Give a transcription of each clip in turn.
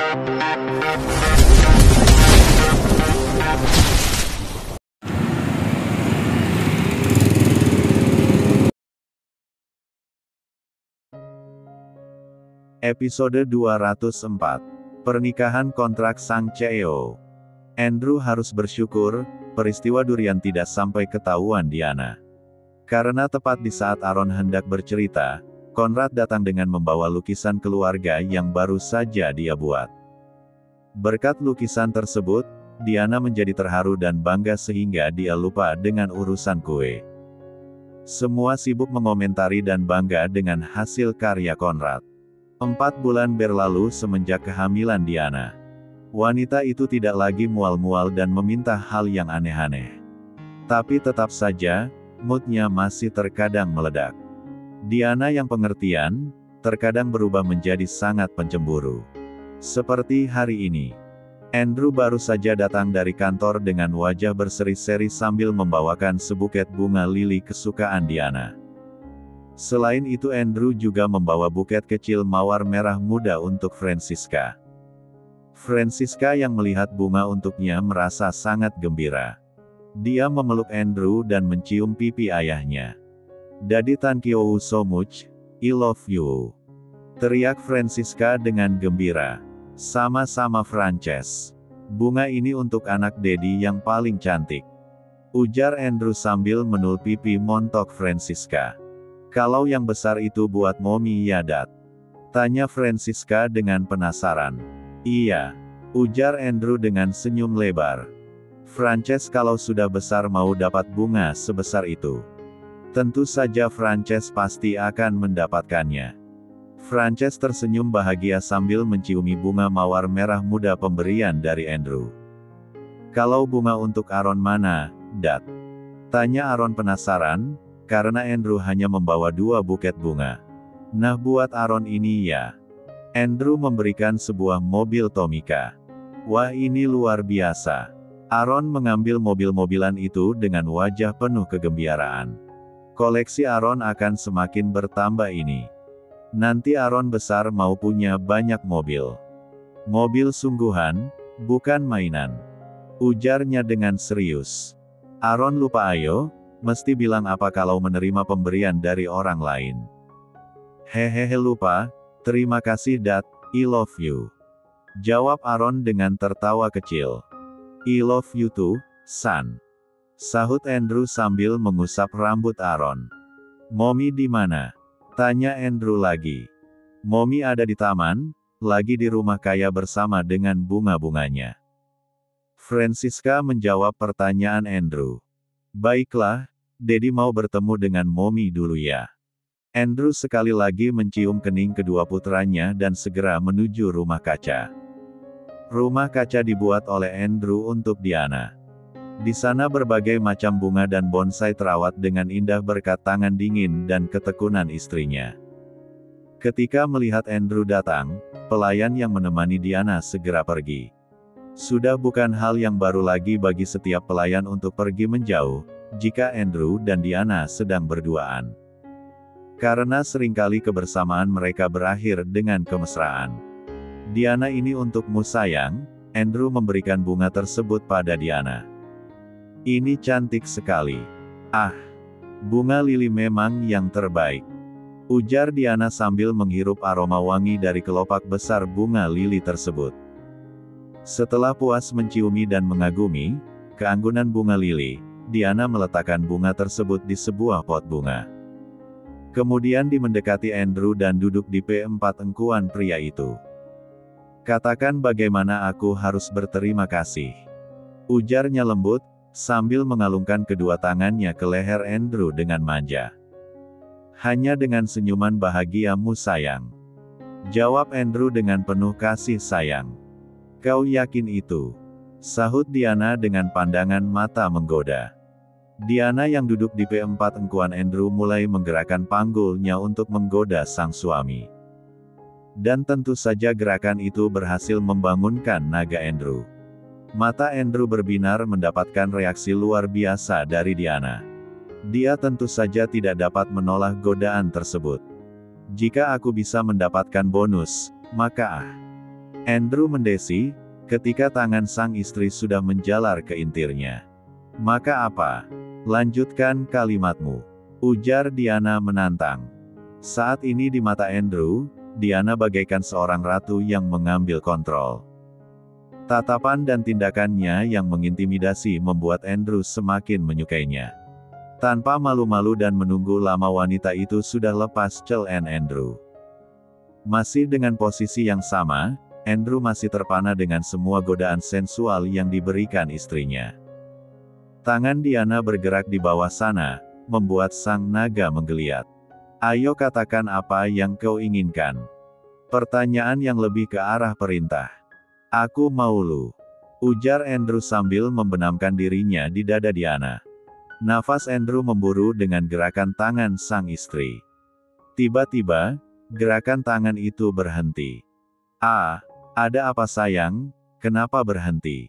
Episode 204. Pernikahan kontrak Sang CEO. Andrew harus bersyukur, peristiwa durian tidak sampai ketahuan Diana. Karena tepat di saat Aaron hendak bercerita, Conrad datang dengan membawa lukisan keluarga yang baru saja dia buat. Berkat lukisan tersebut, Diana menjadi terharu dan bangga sehingga dia lupa dengan urusan kue. Semua sibuk mengomentari dan bangga dengan hasil karya Conrad. 4 bulan berlalu semenjak kehamilan Diana. Wanita itu tidak lagi mual-mual dan meminta hal yang aneh-aneh. Tapi tetap saja, moodnya masih terkadang meledak. Diana yang pengertian, terkadang berubah menjadi sangat pencemburu. Seperti hari ini. Andrew baru saja datang dari kantor dengan wajah berseri-seri sambil membawakan sebuket bunga lili kesukaan Diana. Selain itu Andrew juga membawa buket kecil mawar merah muda untuk Francisca. Francisca yang melihat bunga untuknya merasa sangat gembira. Dia memeluk Andrew dan mencium pipi ayahnya. "Daddy thank you so much, I love you," teriak Francisca dengan gembira. "Sama-sama Frances. Bunga ini untuk anak Daddy yang paling cantik," ujar Andrew sambil menul pipi montok Francisca. "Kalau yang besar itu buat Mommy ya Dad?" tanya Francisca dengan penasaran. "Iya," ujar Andrew dengan senyum lebar. "Frances kalau sudah besar mau dapat bunga sebesar itu. Tentu saja Frances pasti akan mendapatkannya." Frances tersenyum bahagia sambil menciumi bunga mawar merah muda pemberian dari Andrew. "Kalau bunga untuk Aaron mana, Dad?" tanya Aaron penasaran, karena Andrew hanya membawa 2 buket bunga. "Nah buat Aaron ini ya." Andrew memberikan sebuah mobil Tomica. "Wah ini luar biasa." Aaron mengambil mobil-mobilan itu dengan wajah penuh kegembiraan. Koleksi Aaron akan semakin bertambah ini. Nanti Aaron besar mau punya banyak mobil. "Mobil sungguhan, bukan mainan," ujarnya dengan serius. Aaron lupa ayo, mesti bilang apa kalau menerima pemberian dari orang lain. "Hehehe lupa, terima kasih Dad, I love you," jawab Aaron dengan tertawa kecil. "I love you too, son," sahut Andrew sambil mengusap rambut Aaron. "Mommy di mana?" tanya Andrew lagi. "Mommy ada di taman, lagi di rumah kaya bersama dengan bunga-bunganya," Francisca menjawab pertanyaan Andrew. "Baiklah, Daddy mau bertemu dengan Mommy dulu ya." Andrew sekali lagi mencium kening kedua putranya dan segera menuju rumah kaca. Rumah kaca dibuat oleh Andrew untuk Diana. Di sana berbagai macam bunga dan bonsai terawat dengan indah berkat tangan dingin dan ketekunan istrinya. Ketika melihat Andrew datang, pelayan yang menemani Diana segera pergi. Sudah bukan hal yang baru lagi bagi setiap pelayan untuk pergi menjauh, jika Andrew dan Diana sedang berduaan. Karena seringkali kebersamaan mereka berakhir dengan kemesraan. "Diana ini untukmu sayang," Andrew memberikan bunga tersebut pada Diana. "Ini cantik sekali. Ah, bunga lili memang yang terbaik," ujar Diana sambil menghirup aroma wangi dari kelopak besar bunga lili tersebut. Setelah puas menciumi dan mengagumi keanggunan bunga lili, Diana meletakkan bunga tersebut di sebuah pot bunga. Kemudian mendekati Andrew dan duduk di P4 engkuan pria itu. "Katakan bagaimana aku harus berterima kasih," ujarnya lembut, sambil mengalungkan kedua tangannya ke leher Andrew dengan manja. "Hanya dengan senyuman bahagiamu sayang," jawab Andrew dengan penuh kasih sayang. "Kau yakin itu?" sahut Diana dengan pandangan mata menggoda. Diana yang duduk di P4 engkuan Andrew mulai menggerakkan panggulnya untuk menggoda sang suami. Dan tentu saja gerakan itu berhasil membangunkan naga Andrew. Mata Andrew berbinar mendapatkan reaksi luar biasa dari Diana. Dia tentu saja tidak dapat menolak godaan tersebut. "Jika aku bisa mendapatkan bonus, maka Andrew mendesi, ketika tangan sang istri sudah menjalar ke intirnya. Maka apa? Lanjutkan kalimatmu, ujar Diana menantang. Saat ini di mata Andrew, Diana bagaikan seorang ratu yang mengambil kontrol. Tatapan dan tindakannya yang mengintimidasi membuat Andrew semakin menyukainya. Tanpa malu-malu dan menunggu lama, wanita itu sudah lepas celan Andrew. Masih dengan posisi yang sama, Andrew masih terpana dengan semua godaan sensual yang diberikan istrinya. Tangan Diana bergerak di bawah sana, membuat sang naga menggeliat. Ayo katakan apa yang kau inginkan. Pertanyaan yang lebih ke arah perintah. Aku mau lu, ujar Andrew sambil membenamkan dirinya di dada Diana. Nafas Andrew memburu dengan gerakan tangan sang istri. Tiba-tiba, gerakan tangan itu berhenti. Ada apa sayang, kenapa berhenti?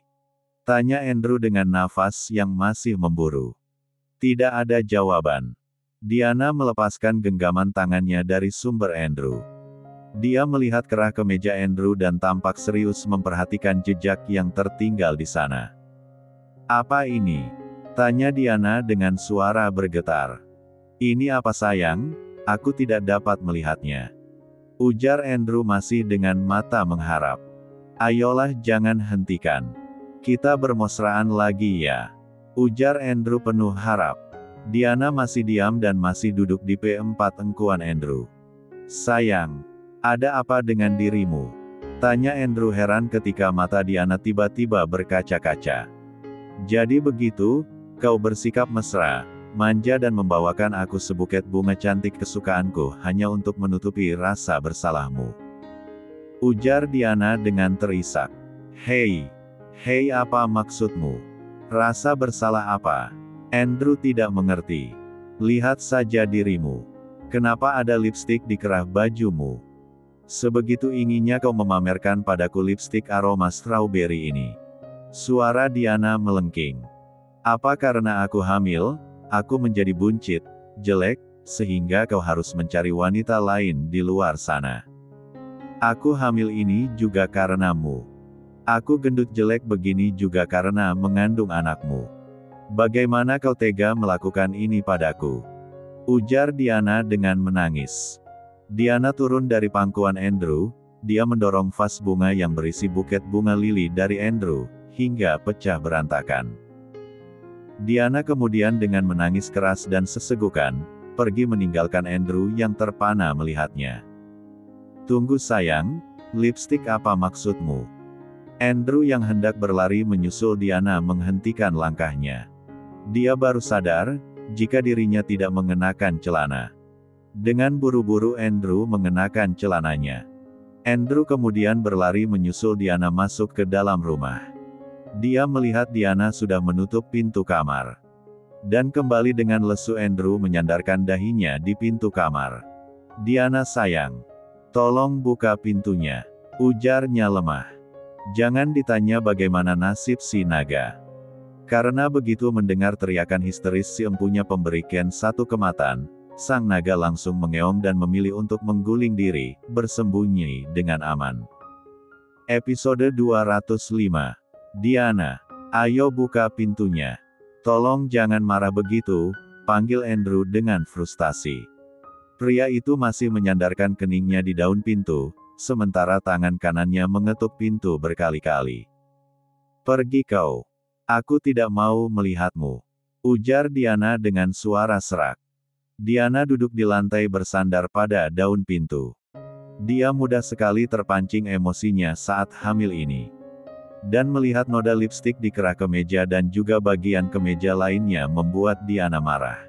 Tanya Andrew dengan nafas yang masih memburu. Tidak ada jawaban. Diana melepaskan genggaman tangannya dari sumber Andrew. Dia melihat kerah kemeja Andrew dan tampak serius memperhatikan jejak yang tertinggal di sana. Apa ini? Tanya Diana dengan suara bergetar. Ini apa sayang? Aku tidak dapat melihatnya. Ujar Andrew masih dengan mata mengharap. Ayolah jangan hentikan. Kita bermesraan lagi ya. Ujar Andrew penuh harap. Diana masih diam dan masih duduk di P4 engkuan Andrew. Sayang, ada apa dengan dirimu? Tanya Andrew heran ketika mata Diana tiba-tiba berkaca-kaca. Jadi begitu, kau bersikap mesra, manja dan membawakan aku sebuket bunga cantik kesukaanku hanya untuk menutupi rasa bersalahmu. Ujar Diana dengan terisak. Hei, apa maksudmu? Rasa bersalah apa? Andrew tidak mengerti. Lihat saja dirimu. Kenapa ada lipstik di kerah bajumu? Sebegitu inginnya kau memamerkan padaku lipstik aroma strawberry ini. Suara Diana melengking. Apa karena aku hamil, aku menjadi buncit, jelek, sehingga kau harus mencari wanita lain di luar sana? Aku hamil ini juga karenamu. Aku gendut jelek begini juga karena mengandung anakmu. Bagaimana kau tega melakukan ini padaku? Ujar Diana dengan menangis. Diana turun dari pangkuan Andrew, dia mendorong vas bunga yang berisi buket bunga lili dari Andrew, hingga pecah berantakan. Diana kemudian dengan menangis keras dan sesegukan, pergi meninggalkan Andrew yang terpana melihatnya. Tunggu sayang, lipstik apa maksudmu? Andrew yang hendak berlari menyusul Diana menghentikan langkahnya. Dia baru sadar, jika dirinya tidak mengenakan celana. Dengan buru-buru Andrew mengenakan celananya. Andrew kemudian berlari menyusul Diana masuk ke dalam rumah. Dia melihat Diana sudah menutup pintu kamar. Dan kembali dengan lesu Andrew menyandarkan dahinya di pintu kamar. Diana sayang, tolong buka pintunya, ujarnya lemah. Jangan ditanya bagaimana nasib si naga. Karena begitu mendengar teriakan histeris si empunya pemberi Ken satu kematan, sang naga langsung mengeong dan memilih untuk mengguling diri, bersembunyi dengan aman. Episode 205. Diana, ayo buka pintunya. Tolong jangan marah begitu, panggil Andrew dengan frustasi. Pria itu masih menyandarkan keningnya di daun pintu, sementara tangan kanannya mengetuk pintu berkali-kali. Pergi kau. Aku tidak mau melihatmu. Ujar Diana dengan suara serak. Diana duduk di lantai bersandar pada daun pintu. Dia mudah sekali terpancing emosinya saat hamil ini. Dan melihat noda lipstik di kerah kemeja dan juga bagian kemeja lainnya membuat Diana marah.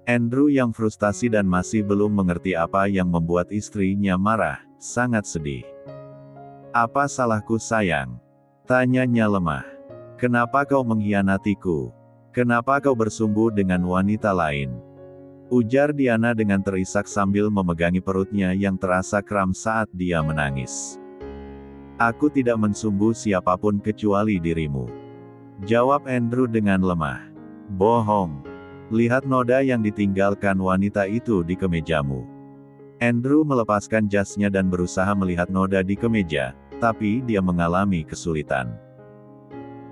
Andrew yang frustasi dan masih belum mengerti apa yang membuat istrinya marah, sangat sedih. Apa salahku sayang? Tanyanya lemah. Kenapa kau mengkhianatiku? Kenapa kau bersumbu dengan wanita lain? Ujar Diana dengan terisak sambil memegangi perutnya yang terasa kram saat dia menangis. Aku tidak mensumbu siapapun kecuali dirimu. Jawab Andrew dengan lemah. Bohong. Lihat noda yang ditinggalkan wanita itu di kemejamu. Andrew melepaskan jasnya dan berusaha melihat noda di kemeja, tapi dia mengalami kesulitan.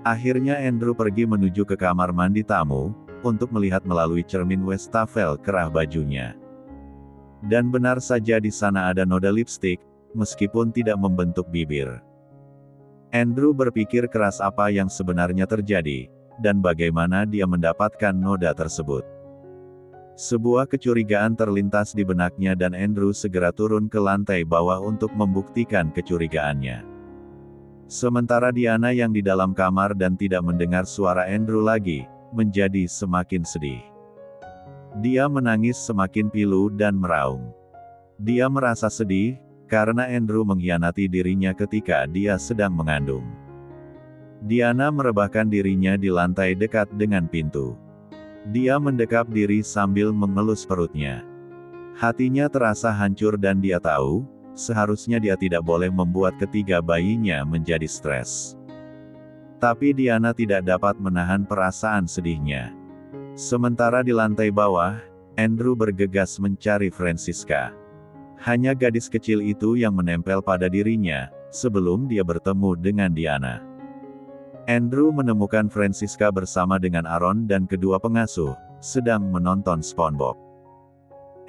Akhirnya Andrew pergi menuju ke kamar mandi tamu, untuk melihat melalui cermin wastafel kerah bajunya. Dan benar saja di sana ada noda lipstik, meskipun tidak membentuk bibir. Andrew berpikir keras apa yang sebenarnya terjadi, dan bagaimana dia mendapatkan noda tersebut. Sebuah kecurigaan terlintas di benaknya dan Andrew segera turun ke lantai bawah untuk membuktikan kecurigaannya. Sementara Diana yang di dalam kamar dan tidak mendengar suara Andrew lagi, menjadi semakin sedih. Dia menangis semakin pilu dan meraung. Dia merasa sedih, karena Andrew mengkhianati dirinya ketika dia sedang mengandung. Diana merebahkan dirinya di lantai dekat dengan pintu. Dia mendekap diri sambil mengelus perutnya. Hatinya terasa hancur dan dia tahu, seharusnya dia tidak boleh membuat ketiga bayinya menjadi stres. Tapi Diana tidak dapat menahan perasaan sedihnya. Sementara di lantai bawah, Andrew bergegas mencari Francisca. Hanya gadis kecil itu yang menempel pada dirinya, sebelum dia bertemu dengan Diana. Andrew menemukan Francisca bersama dengan Aaron dan kedua pengasuh, sedang menonton SpongeBob.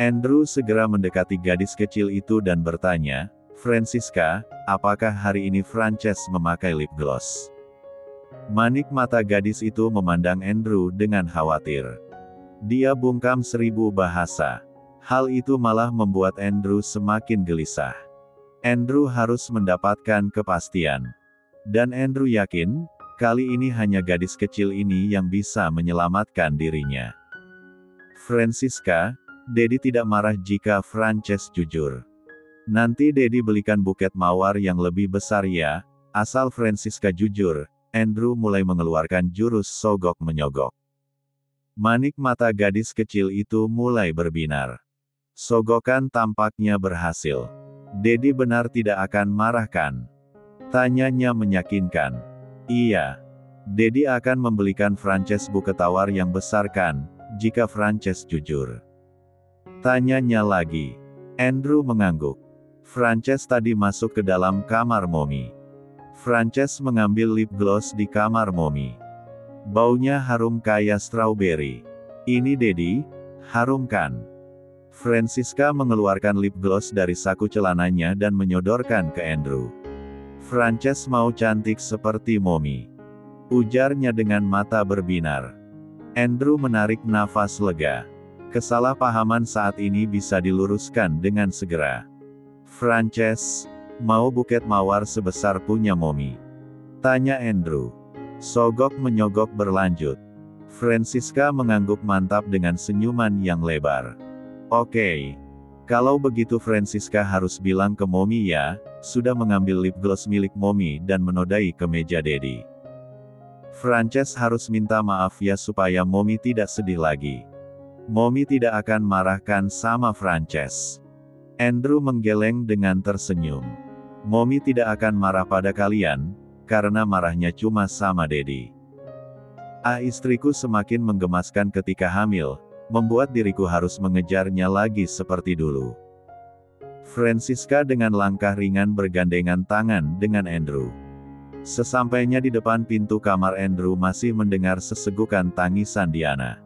Andrew segera mendekati gadis kecil itu dan bertanya, "Francisca, apakah hari ini Frances memakai lip gloss?" Manik mata gadis itu memandang Andrew dengan khawatir. Dia bungkam 1000 bahasa. Hal itu malah membuat Andrew semakin gelisah. Andrew harus mendapatkan kepastian. Dan Andrew yakin, kali ini hanya gadis kecil ini yang bisa menyelamatkan dirinya. "Francisca, Daddy tidak marah jika Frances jujur. Nanti Daddy belikan buket mawar yang lebih besar ya, asal Francisca jujur." Andrew mulai mengeluarkan jurus sogok menyogok. Manik mata gadis kecil itu mulai berbinar. Sogokan tampaknya berhasil. "Daddy benar tidak akan marah kan?" tanyanya meyakinkan. "Iya. Daddy akan membelikan Frances buket tawar yang besar kan, jika Frances jujur?" tanyanya lagi. Andrew mengangguk. Frances tadi masuk ke dalam kamar Mommy. Frances mengambil lip gloss di kamar Mommy. Baunya harum kayak strawberry. "Ini Daddy, harum kan?" Francisca mengeluarkan lip gloss dari saku celananya dan menyodorkan ke Andrew. "Frances mau cantik seperti Mommy," ujarnya dengan mata berbinar. Andrew menarik nafas lega. Kesalahpahaman saat ini bisa diluruskan dengan segera. "Frances, mau buket mawar sebesar punya Mommy?" tanya Andrew. Sogok menyogok berlanjut. Francisca mengangguk mantap dengan senyuman yang lebar. "Oke. Kalau begitu Francisca harus bilang ke Mommy ya, sudah mengambil lip gloss milik Mommy dan menodai ke meja Daddy. Frances harus minta maaf ya supaya Mommy tidak sedih lagi. Mommy tidak akan marahkan sama Frances." Andrew menggeleng dengan tersenyum. "Mommy tidak akan marah pada kalian, karena marahnya cuma sama Daddy. Istriku semakin menggemaskan ketika hamil, membuat diriku harus mengejarnya lagi seperti dulu." Francisca dengan langkah ringan bergandengan tangan dengan Andrew. Sesampainya di depan pintu kamar, Andrew masih mendengar sesegukan tangisan Diana.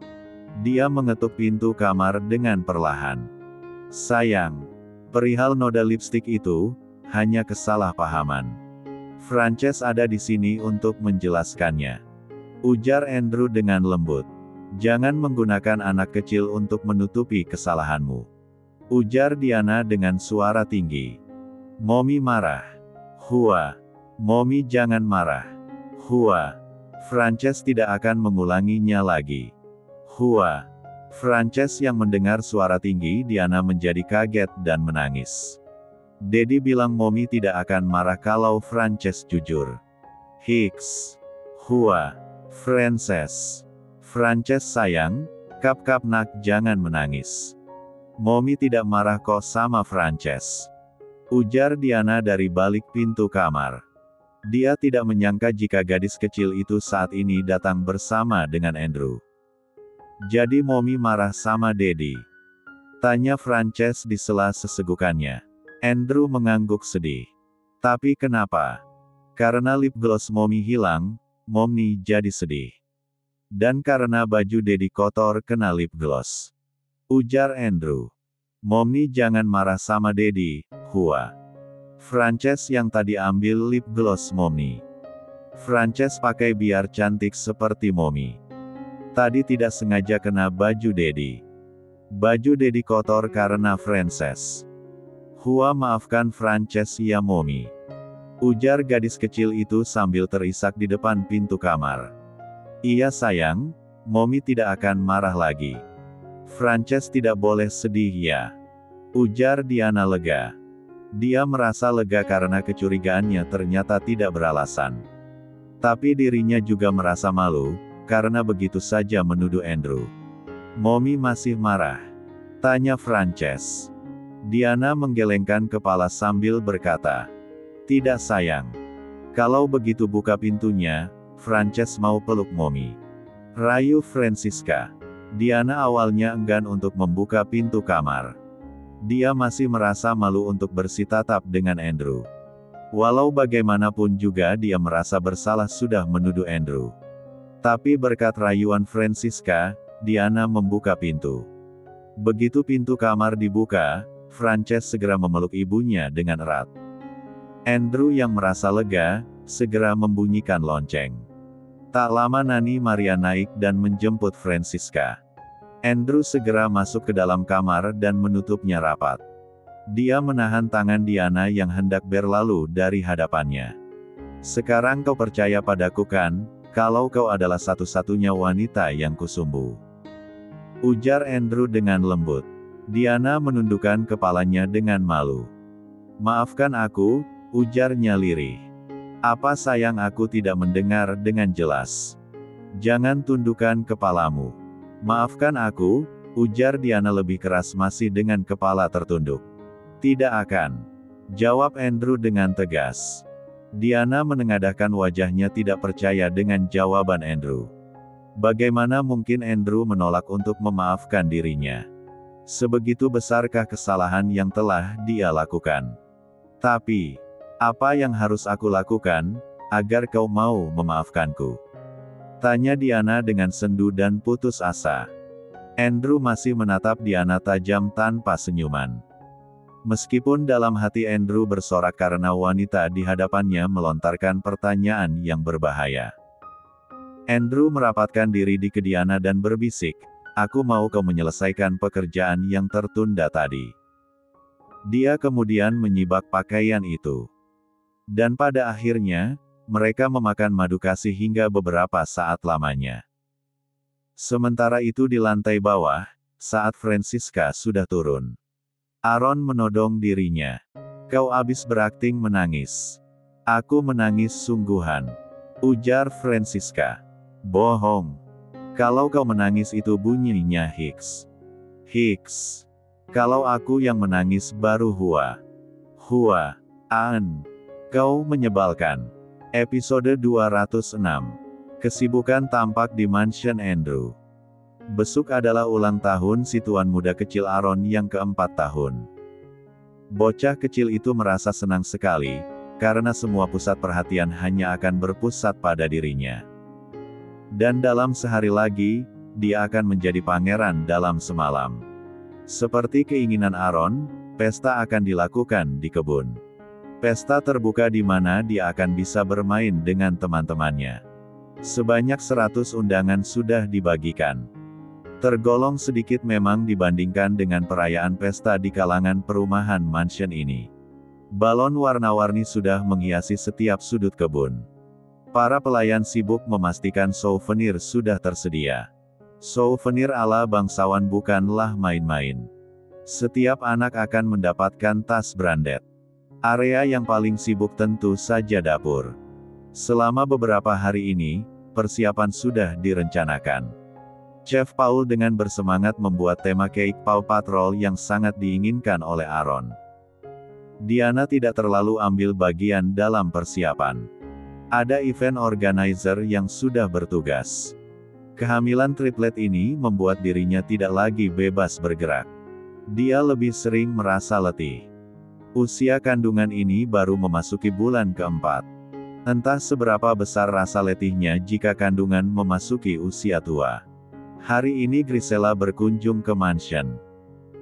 Dia mengetuk pintu kamar dengan perlahan. "Sayang, perihal noda lipstik itu, hanya kesalahpahaman. Frances ada di sini untuk menjelaskannya," ujar Andrew dengan lembut. "Jangan menggunakan anak kecil untuk menutupi kesalahanmu," ujar Diana dengan suara tinggi. "Mommy marah." "Hua. Mommy jangan marah. Hua. Frances tidak akan mengulanginya lagi." "Hua." Frances yang mendengar suara tinggi Diana menjadi kaget dan menangis. "Daddy bilang Mommy tidak akan marah kalau Frances jujur." "Hiks. Hua. Frances. Frances sayang, kap-kap nak jangan menangis. Mommy tidak marah kok sama Frances," ujar Diana dari balik pintu kamar. Dia tidak menyangka jika gadis kecil itu saat ini datang bersama dengan Andrew. "Jadi Mommy marah sama Daddy?" tanya Frances di sela sesegukannya. Andrew mengangguk sedih. Tapi kenapa? Karena lip gloss Mommy hilang, Mommy jadi sedih. Dan karena baju Dedi kotor kena lip gloss. Ujar Andrew. Mommy jangan marah sama Dedi, Hua. Frances yang tadi ambil lip gloss Mommy. Frances pakai biar cantik seperti Mommy. Tadi tidak sengaja kena baju Dedi. Baju Dedi kotor karena Frances. Hua maafkan Frances ya Mommy. Ujar gadis kecil itu sambil terisak di depan pintu kamar. Iya sayang, Mommy tidak akan marah lagi. Frances tidak boleh sedih ya. Ujar Diana lega. Dia merasa lega karena kecurigaannya ternyata tidak beralasan. Tapi dirinya juga merasa malu, karena begitu saja menuduh Andrew. Mommy masih marah? Tanya Frances. Diana menggelengkan kepala sambil berkata, tidak sayang. Kalau begitu buka pintunya, Frances mau peluk Mommy. Rayu Francisca. Diana awalnya enggan untuk membuka pintu kamar. Dia masih merasa malu untuk bersitatap dengan Andrew. Walau bagaimanapun juga dia merasa bersalah sudah menuduh Andrew. Tapi berkat rayuan Francisca, Diana membuka pintu. Begitu pintu kamar dibuka, Frances segera memeluk ibunya dengan erat. Andrew yang merasa lega, segera membunyikan lonceng. Tak lama Nani Maria naik dan menjemput Francisca. Andrew segera masuk ke dalam kamar dan menutupnya rapat. Dia menahan tangan Diana yang hendak berlalu dari hadapannya. Sekarang kau percaya padaku kan, kalau kau adalah satu-satunya wanita yang kusumbu. Ujar Andrew dengan lembut. Diana menundukkan kepalanya dengan malu. Maafkan aku, ujarnya lirih. Apa sayang aku tidak mendengar dengan jelas. Jangan tundukkan kepalamu. Maafkan aku, ujar Diana lebih keras masih dengan kepala tertunduk. Tidak akan. Jawab Andrew dengan tegas. Diana menengadahkan wajahnya tidak percaya dengan jawaban Andrew. Bagaimana mungkin Andrew menolak untuk memaafkan dirinya? Sebegitu besarkah kesalahan yang telah dia lakukan? Tapi, apa yang harus aku lakukan, agar kau mau memaafkanku? Tanya Diana dengan sendu dan putus asa. Andrew masih menatap Diana tajam tanpa senyuman. Meskipun dalam hati Andrew bersorak karena wanita di hadapannya melontarkan pertanyaan yang berbahaya. Andrew merapatkan diri di Diana dan berbisik, aku mau kau menyelesaikan pekerjaan yang tertunda tadi. Dia kemudian menyibak pakaian itu. Dan pada akhirnya, mereka memakan madu kasih hingga beberapa saat lamanya. Sementara itu di lantai bawah, saat Francisca sudah turun. Aaron menodong dirinya. Kau habis berakting menangis. Aku menangis sungguhan. Ujar Francisca. Bohong. Kalau kau menangis itu bunyinya Hicks. Hicks. Kalau aku yang menangis baru Hua. Hua. An. Kau menyebalkan. Episode 206. Kesibukan tampak di mansion Andrew. Besok adalah ulang tahun si tuan muda kecil Aaron yang keempat tahun. Bocah kecil itu merasa senang sekali, karena semua pusat perhatian hanya akan berpusat pada dirinya. Dan dalam sehari lagi, dia akan menjadi pangeran dalam semalam. Seperti keinginan Aaron, pesta akan dilakukan di kebun. Pesta terbuka di mana dia akan bisa bermain dengan teman-temannya. Sebanyak 100 undangan sudah dibagikan. Tergolong sedikit memang dibandingkan dengan perayaan pesta di kalangan perumahan mansion ini. Balon warna-warni sudah menghiasi setiap sudut kebun. Para pelayan sibuk memastikan souvenir sudah tersedia. Souvenir ala bangsawan bukanlah main-main. Setiap anak akan mendapatkan tas branded. Area yang paling sibuk tentu saja dapur. Selama beberapa hari ini, persiapan sudah direncanakan. Chef Paul dengan bersemangat membuat tema cake Paw Patrol yang sangat diinginkan oleh Aaron. Diana tidak terlalu ambil bagian dalam persiapan. Ada event organizer yang sudah bertugas. Kehamilan triplet ini membuat dirinya tidak lagi bebas bergerak. Dia lebih sering merasa letih. Usia kandungan ini baru memasuki bulan keempat. Entah seberapa besar rasa letihnya jika kandungan memasuki usia tua. Hari ini Grisela berkunjung ke mansion.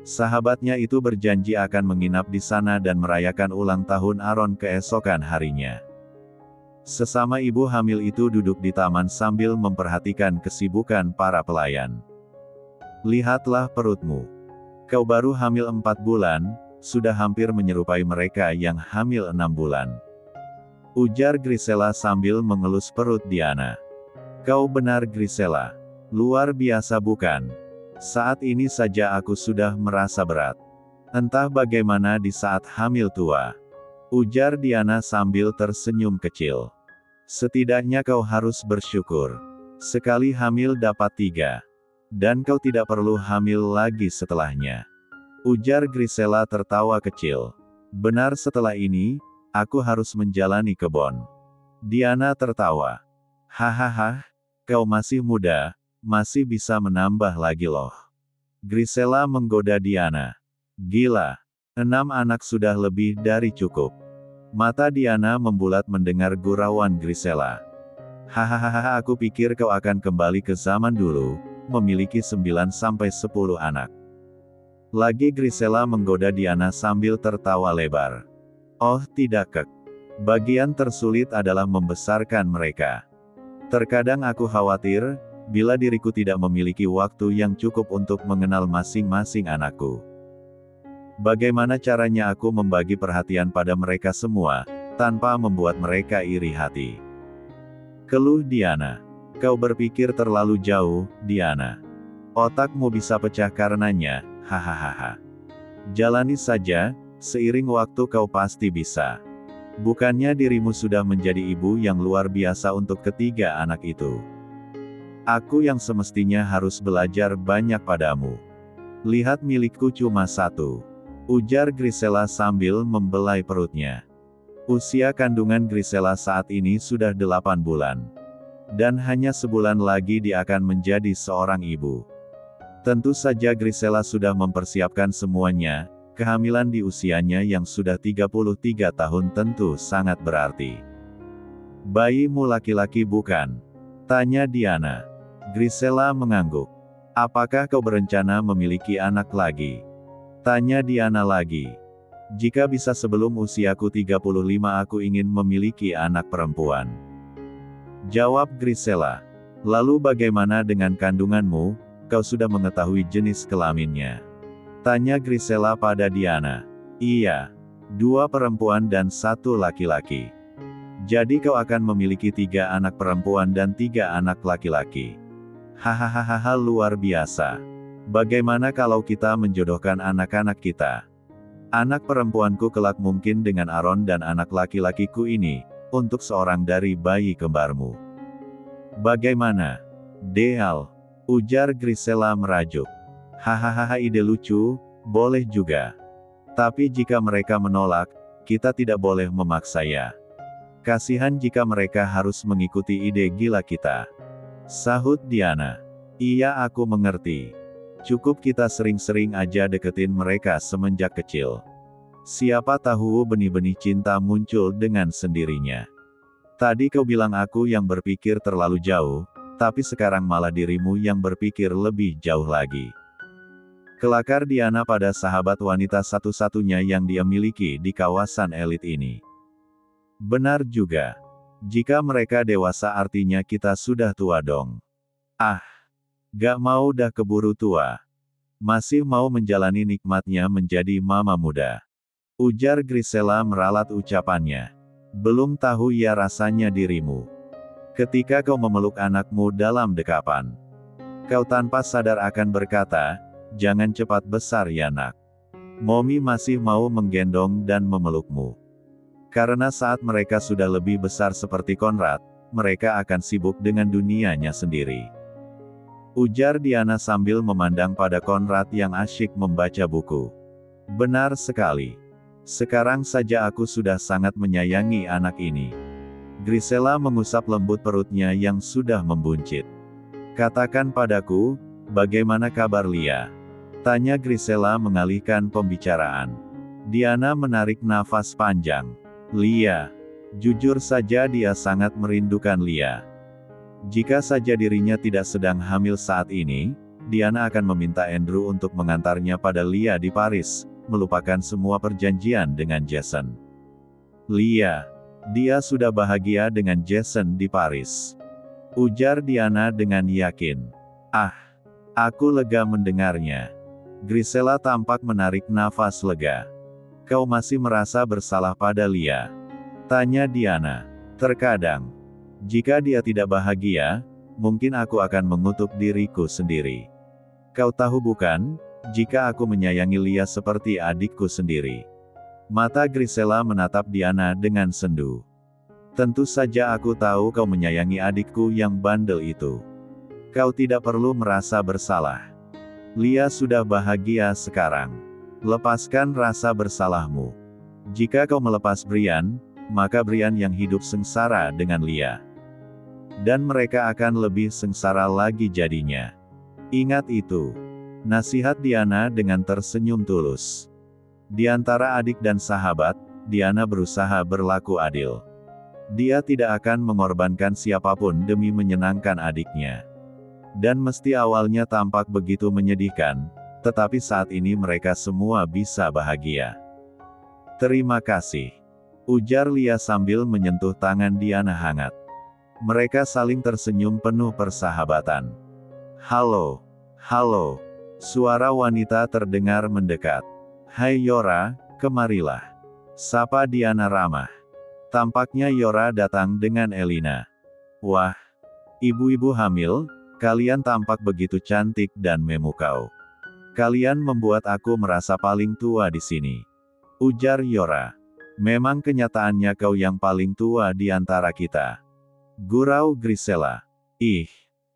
Sahabatnya itu berjanji akan menginap di sana dan merayakan ulang tahun Aaron keesokan harinya. Sesama ibu hamil itu duduk di taman sambil memperhatikan kesibukan para pelayan. Lihatlah perutmu. Kau baru hamil 4 bulan, sudah hampir menyerupai mereka yang hamil 6 bulan. Ujar Grisela sambil mengelus perut Diana. Kau benar Grisela. Luar biasa bukan? Saat ini saja aku sudah merasa berat. Entah bagaimana di saat hamil tua. Ujar Diana sambil tersenyum kecil. Setidaknya kau harus bersyukur. Sekali hamil dapat 3. Dan kau tidak perlu hamil lagi setelahnya. Ujar Grisela tertawa kecil. Benar setelah ini, aku harus menjalani kebon. Diana tertawa. Hahaha, kau masih muda, masih bisa menambah lagi loh. Grisela menggoda Diana. Gila, 6 anak sudah lebih dari cukup. Mata Diana membulat mendengar gurauan Grisela. Hahaha, aku pikir kau akan kembali ke zaman dulu, memiliki 9-10 anak. Lagi Grisela menggoda Diana sambil tertawa lebar. Oh tidak kek. Bagian tersulit adalah membesarkan mereka. Terkadang aku khawatir, bila diriku tidak memiliki waktu yang cukup untuk mengenal masing-masing anakku. Bagaimana caranya aku membagi perhatian pada mereka semua, tanpa membuat mereka iri hati. Keluh Diana. Kau berpikir terlalu jauh, Diana. Otakmu bisa pecah karenanya. Hahaha. Jalani saja, seiring waktu kau pasti bisa. Bukannya dirimu sudah menjadi ibu yang luar biasa untuk ketiga anak itu. Aku yang semestinya harus belajar banyak padamu. Lihat milikku cuma 1. Ujar Grisela sambil membelai perutnya. Usia kandungan Grisela saat ini sudah 8 bulan. Dan hanya sebulan lagi dia akan menjadi seorang ibu. Tentu saja Grisela sudah mempersiapkan semuanya, kehamilan di usianya yang sudah 33 tahun tentu sangat berarti. Bayimu laki-laki bukan? Tanya Diana. Grisela mengangguk. Apakah kau berencana memiliki anak lagi? Tanya Diana lagi. Jika bisa sebelum usiaku 35 aku ingin memiliki anak perempuan. Jawab Grisela. Lalu bagaimana dengan kandunganmu? Kau sudah mengetahui jenis kelaminnya? Tanya Grisela pada Diana. Iya. 2 perempuan dan 1 laki-laki. Jadi kau akan memiliki 3 anak perempuan dan 3 anak laki-laki. Hahaha luar biasa. Bagaimana kalau kita menjodohkan anak-anak kita? Anak perempuanku kelak mungkin dengan Aaron dan anak laki-lakiku ini, untuk seorang dari bayi kembarmu. Bagaimana? Deal. Ujar Grisela merajuk. Hahaha ide lucu, boleh juga. Tapi jika mereka menolak, kita tidak boleh memaksa ya. Kasihan jika mereka harus mengikuti ide gila kita. Sahut Diana. Iya aku mengerti. Cukup kita sering-sering aja deketin mereka semenjak kecil. Siapa tahu benih-benih cinta muncul dengan sendirinya. Tadi kau bilang aku yang berpikir terlalu jauh, tapi sekarang malah dirimu yang berpikir lebih jauh lagi. Kelakar Diana pada sahabat wanita satu-satunya yang dia miliki di kawasan elit ini. Benar juga. Jika mereka dewasa artinya kita sudah tua dong. Ah, gak mau dah keburu tua. Masih mau menjalani nikmatnya menjadi mama muda. Ujar Grisela meralat ucapannya. Belum tahu ya rasanya dirimu. Ketika kau memeluk anakmu dalam dekapan. Kau tanpa sadar akan berkata, jangan cepat besar ya nak. Mommy masih mau menggendong dan memelukmu. Karena saat mereka sudah lebih besar seperti Conrad, mereka akan sibuk dengan dunianya sendiri. Ujar Diana sambil memandang pada Conrad yang asyik membaca buku. Benar sekali. Sekarang saja aku sudah sangat menyayangi anak ini. Grisela mengusap lembut perutnya yang sudah membuncit. Katakan padaku, bagaimana kabar Lia? Tanya Grisela mengalihkan pembicaraan. Diana menarik nafas panjang. Lia. Jujur saja dia sangat merindukan Lia. Jika saja dirinya tidak sedang hamil saat ini, Diana akan meminta Andrew untuk mengantarnya pada Lia di Paris, melupakan semua perjanjian dengan Jason. Lia. Dia sudah bahagia dengan Jason di Paris. Ujar Diana dengan yakin. Ah. Aku lega mendengarnya. Grisela tampak menarik nafas lega. Kau masih merasa bersalah pada Lia? Tanya Diana. Terkadang. Jika dia tidak bahagia, mungkin aku akan mengutuk diriku sendiri. Kau tahu bukan, jika aku menyayangi Lia seperti adikku sendiri. Mata Grisela menatap Diana dengan sendu. Tentu saja aku tahu kau menyayangi adikku yang bandel itu. Kau tidak perlu merasa bersalah. Lia sudah bahagia sekarang. Lepaskan rasa bersalahmu. Jika kau melepas Brian, maka Brian yang hidup sengsara dengan Lia. Dan mereka akan lebih sengsara lagi jadinya. Ingat itu. Nasihat Diana dengan tersenyum tulus. Di antara adik dan sahabat, Diana berusaha berlaku adil. Dia tidak akan mengorbankan siapapun demi menyenangkan adiknya. Dan meski awalnya tampak begitu menyedihkan, tetapi saat ini mereka semua bisa bahagia. Terima kasih. Ujar Lia sambil menyentuh tangan Diana hangat. Mereka saling tersenyum penuh persahabatan. Halo. Halo. Suara wanita terdengar mendekat. Hai Yora, kemarilah. Sapa Diana ramah. Tampaknya Yora datang dengan Elina. Wah. Ibu-ibu hamil, kalian tampak begitu cantik dan memukau. Kalian membuat aku merasa paling tua di sini. Ujar Yora. Memang kenyataannya kau yang paling tua di antara kita. Gurau Grisela. Ih.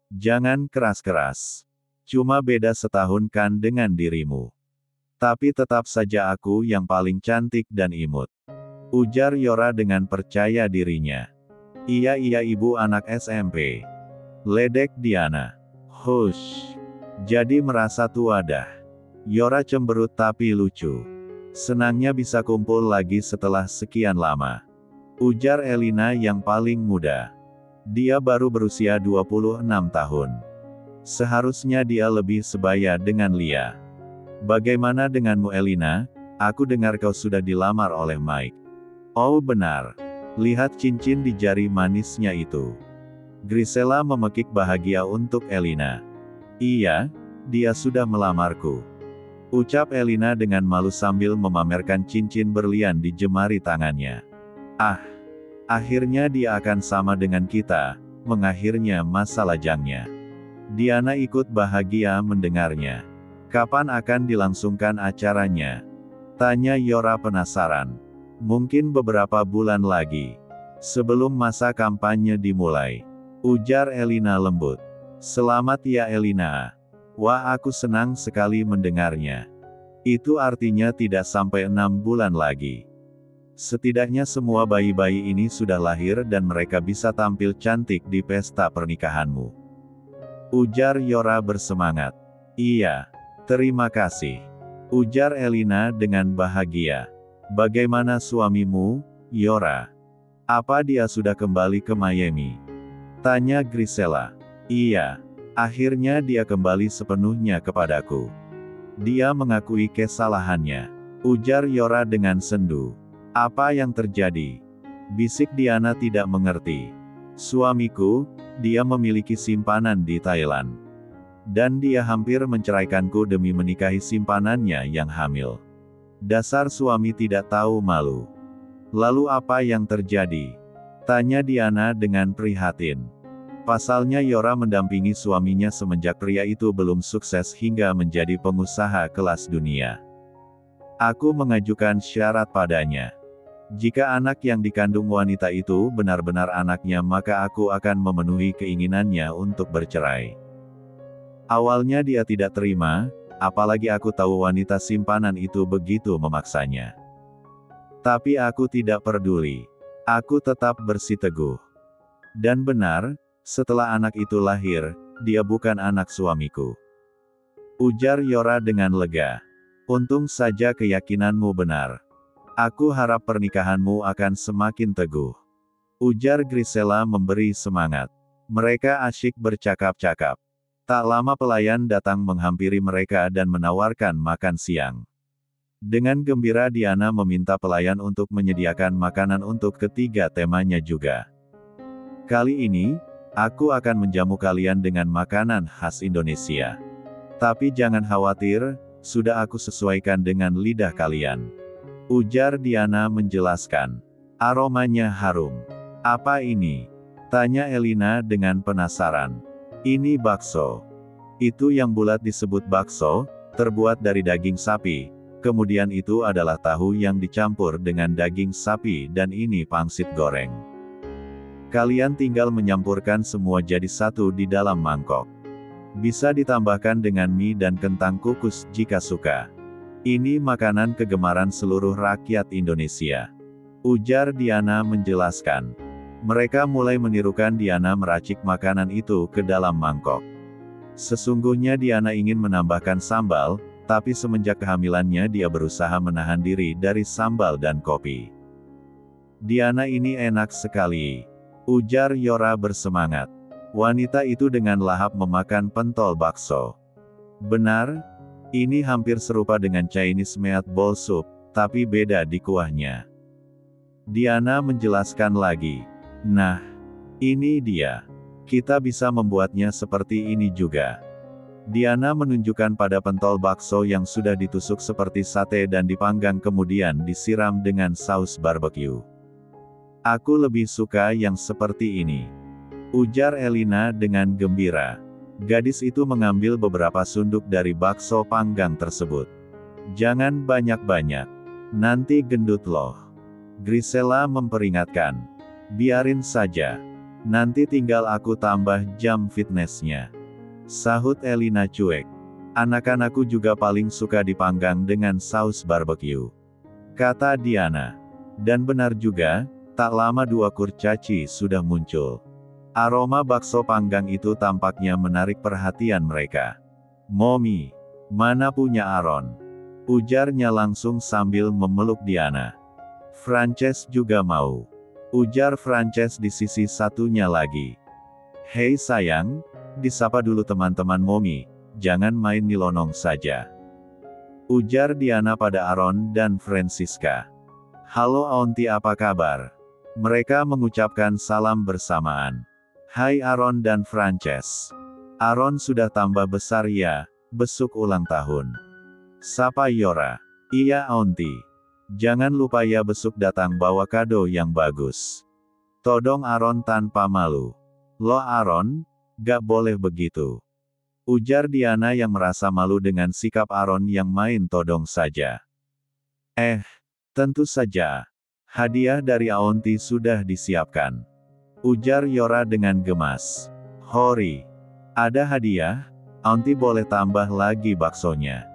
Jangan keras-keras. Cuma beda setahun kan dengan dirimu. Tapi tetap saja aku yang paling cantik dan imut. Ujar Yora dengan percaya dirinya. Iya ibu anak SMP. Ledek Diana. Hush. Jadi merasa tua dah. Yora cemberut tapi lucu. Senangnya bisa kumpul lagi setelah sekian lama. Ujar Elina yang paling muda. Dia baru berusia 26 tahun. Seharusnya dia lebih sebaya dengan Lia. Bagaimana denganmu Elina? Aku dengar kau sudah dilamar oleh Mike. Oh benar. Lihat cincin di jari manisnya itu. Grisela memekik bahagia untuk Elina. Iya, dia sudah melamarku. Ucap Elina dengan malu sambil memamerkan cincin berlian di jemari tangannya. Ah, akhirnya dia akan sama dengan kita, mengakhirnya masa lajangnya. Diana ikut bahagia mendengarnya. Kapan akan dilangsungkan acaranya? Tanya Yora penasaran. Mungkin beberapa bulan lagi. Sebelum masa kampanye dimulai. Ujar Elina lembut. Selamat ya Elina. Wah aku senang sekali mendengarnya. Itu artinya tidak sampai 6 bulan lagi. Setidaknya semua bayi-bayi ini sudah lahir dan mereka bisa tampil cantik di pesta pernikahanmu. Ujar Yora bersemangat. Iya. Terima kasih. Ujar Elina dengan bahagia. Bagaimana suamimu, Yora? Apa dia sudah kembali ke Miami? Tanya Grisela. Iya. Akhirnya dia kembali sepenuhnya kepadaku. Dia mengakui kesalahannya. Ujar Yora dengan sendu. Apa yang terjadi? Bisik Diana tidak mengerti. Suamiku, dia memiliki simpanan di Thailand. Dan dia hampir menceraikanku demi menikahi simpanannya yang hamil. Dasar suami tidak tahu malu. Lalu apa yang terjadi? Tanya Diana dengan prihatin. Pasalnya Yora mendampingi suaminya semenjak pria itu belum sukses hingga menjadi pengusaha kelas dunia. Aku mengajukan syarat padanya. Jika anak yang dikandung wanita itu benar-benar anaknya maka aku akan memenuhi keinginannya untuk bercerai. Awalnya dia tidak terima, apalagi aku tahu wanita simpanan itu begitu memaksanya. Tapi aku tidak peduli. Aku tetap bersiteguh. Dan benar, setelah anak itu lahir, dia bukan anak suamiku. Ujar Yora dengan lega. Untung saja keyakinanmu benar. Aku harap pernikahanmu akan semakin teguh. Ujar Grisela memberi semangat. Mereka asyik bercakap-cakap. Tak lama pelayan datang menghampiri mereka dan menawarkan makan siang. Dengan gembira Diana meminta pelayan untuk menyediakan makanan untuk ketiga temanya juga. Kali ini, aku akan menjamu kalian dengan makanan khas Indonesia. Tapi jangan khawatir, sudah aku sesuaikan dengan lidah kalian. Ujar Diana menjelaskan. Aromanya harum. Apa ini? Tanya Elina dengan penasaran. Ini bakso. Itu yang bulat disebut bakso, terbuat dari daging sapi. Kemudian itu adalah tahu yang dicampur dengan daging sapi dan ini pangsit goreng. Kalian tinggal menyampurkan semua jadi satu di dalam mangkok. Bisa ditambahkan dengan mie dan kentang kukus jika suka. Ini makanan kegemaran seluruh rakyat Indonesia. Ujar Diana menjelaskan. Mereka mulai menirukan Diana meracik makanan itu ke dalam mangkok. Sesungguhnya Diana ingin menambahkan sambal, tapi semenjak kehamilannya dia berusaha menahan diri dari sambal dan kopi. Diana ini enak sekali. Ujar Yora bersemangat. Wanita itu dengan lahap memakan pentol bakso. Benar, ini hampir serupa dengan Chinese meatball soup, tapi beda di kuahnya. Diana menjelaskan lagi. Nah, ini dia. Kita bisa membuatnya seperti ini juga. Diana menunjukkan pada pentol bakso yang sudah ditusuk seperti sate dan dipanggang kemudian disiram dengan saus barbecue. Aku lebih suka yang seperti ini. Ujar Elina dengan gembira. Gadis itu mengambil beberapa sunduk dari bakso panggang tersebut. Jangan banyak-banyak. Nanti gendut loh. Grisela memperingatkan. Biarin saja. Nanti tinggal aku tambah jam fitnessnya. Sahut Elina cuek. Anak-anakku juga paling suka dipanggang dengan saus barbecue. Kata Diana. Dan benar juga, tak lama dua kurcaci sudah muncul. Aroma bakso panggang itu tampaknya menarik perhatian mereka. Mommy, mana punya Aaron? Ujarnya langsung sambil memeluk Diana. Frances juga mau. Ujar Frances di sisi satunya lagi. Hei sayang, disapa dulu teman-teman Mommy, jangan main nyelonong saja. Ujar Diana pada Aaron dan Francisca. Halo Auntie, apa kabar? Mereka mengucapkan salam bersamaan. Hai Aaron dan Frances. Aaron sudah tambah besar ya, besuk ulang tahun. Sapa Yora. Iya Auntie. Jangan lupa ya besok datang bawa kado yang bagus. Todong Aaron tanpa malu. Loh Aaron, gak boleh begitu. Ujar Diana yang merasa malu dengan sikap Aaron yang main todong saja. Tentu saja. Hadiah dari Auntie sudah disiapkan. Ujar Yora dengan gemas. Hori. Ada hadiah? Auntie boleh tambah lagi baksonya.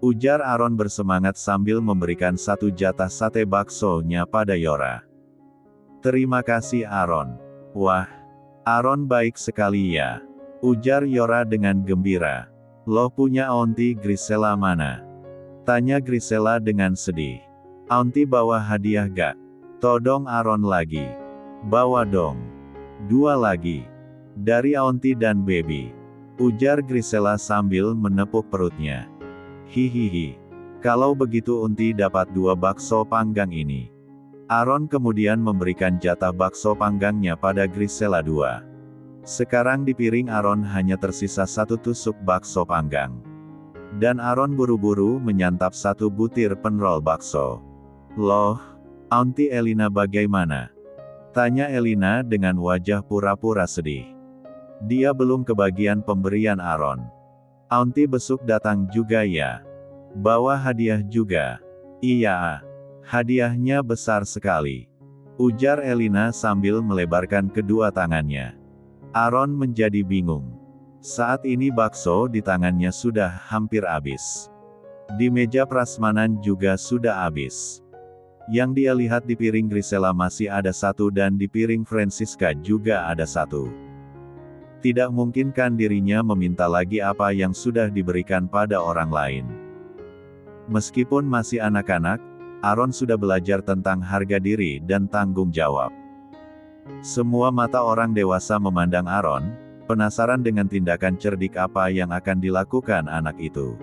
Ujar Aaron bersemangat sambil memberikan satu jatah sate baksonya pada Yora. Terima kasih Aaron. Wah, Aaron baik sekali ya. Ujar Yora dengan gembira. Lo punya Auntie Grisela mana? Tanya Grisela dengan sedih. Auntie bawa hadiah gak? Todong Aaron lagi. Bawa dong. Dua lagi. Dari Auntie dan Baby. Ujar Grisela sambil menepuk perutnya. Hihihi. Kalau begitu Auntie dapat 2 bakso panggang ini. Aaron kemudian memberikan jatah bakso panggangnya pada Grisela 2. Sekarang di piring Aaron hanya tersisa 1 tusuk bakso panggang. Dan Aaron buru-buru menyantap 1 butir penrol bakso. Loh, Auntie Elina bagaimana? Tanya Elina dengan wajah pura-pura sedih. Dia belum kebagian pemberian Aaron. Auntie besok datang juga ya? Bawa hadiah juga? Iya, hadiahnya besar sekali. Ujar Elina sambil melebarkan kedua tangannya. Aaron menjadi bingung. Saat ini bakso di tangannya sudah hampir habis. Di meja prasmanan juga sudah habis. Yang dia lihat di piring Grisela masih ada 1 dan di piring Francisca juga ada 1. Tidak mungkin kan dirinya meminta lagi apa yang sudah diberikan pada orang lain. Meskipun masih anak-anak, Aaron sudah belajar tentang harga diri dan tanggung jawab. Semua mata orang dewasa memandang Aaron, penasaran dengan tindakan cerdik apa yang akan dilakukan anak itu.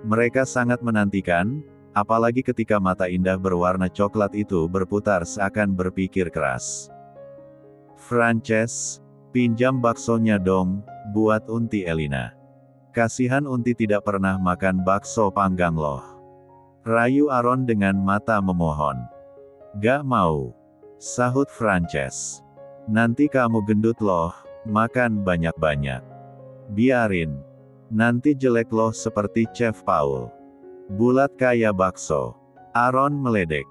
Mereka sangat menantikan, apalagi ketika mata indah berwarna coklat itu berputar seakan berpikir keras. "Frances, pinjam baksonya dong, buat Unti Elina. Kasihan Unti tidak pernah makan bakso panggang loh," rayu Aaron dengan mata memohon. "Gak mau," sahut Frances. "Nanti kamu gendut loh, makan banyak-banyak." "Biarin. Nanti jelek loh seperti Chef Paul. Bulat kayak bakso." Aaron meledek.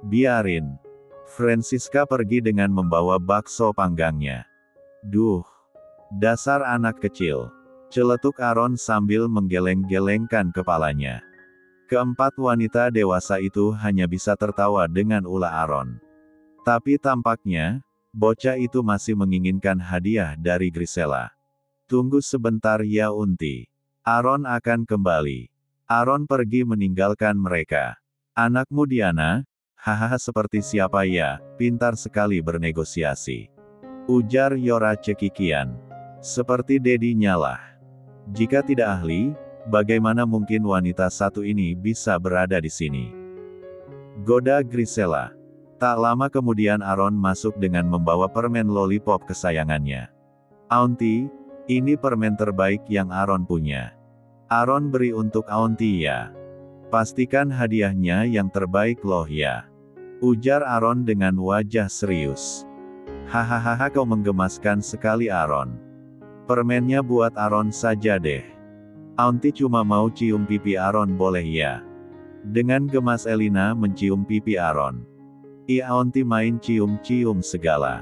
"Biarin." Francisca pergi dengan membawa bakso panggangnya. "Duh, dasar anak kecil," celetuk Aaron sambil menggeleng-gelengkan kepalanya. Keempat wanita dewasa itu hanya bisa tertawa dengan ulah Aaron. Tapi tampaknya, bocah itu masih menginginkan hadiah dari Grisela. "Tunggu sebentar ya Unti. Aaron akan kembali." Aaron pergi meninggalkan mereka. "Anakmu Diana? Hahaha, seperti siapa ya, pintar sekali bernegosiasi," ujar Yora cekikian. "Seperti dedinya lah. Jika tidak ahli, bagaimana mungkin wanita satu ini bisa berada di sini?" goda Grisela. Tak lama kemudian Aaron masuk dengan membawa permen lollipop kesayangannya. "Auntie, ini permen terbaik yang Aaron punya. Aaron beri untuk Auntie ya. Pastikan hadiahnya yang terbaik loh ya," ujar Aaron dengan wajah serius. "Hahaha, kau menggemaskan sekali Aaron. Permennya buat Aaron saja deh. Auntie cuma mau cium pipi Aaron boleh ya?" Dengan gemas Elina mencium pipi Aaron. Auntie main cium-cium segala.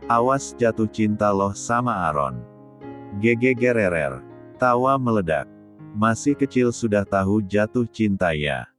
Awas jatuh cinta loh sama Aaron." Gegegererer. Tawa meledak. "Masih kecil sudah tahu jatuh cinta ya.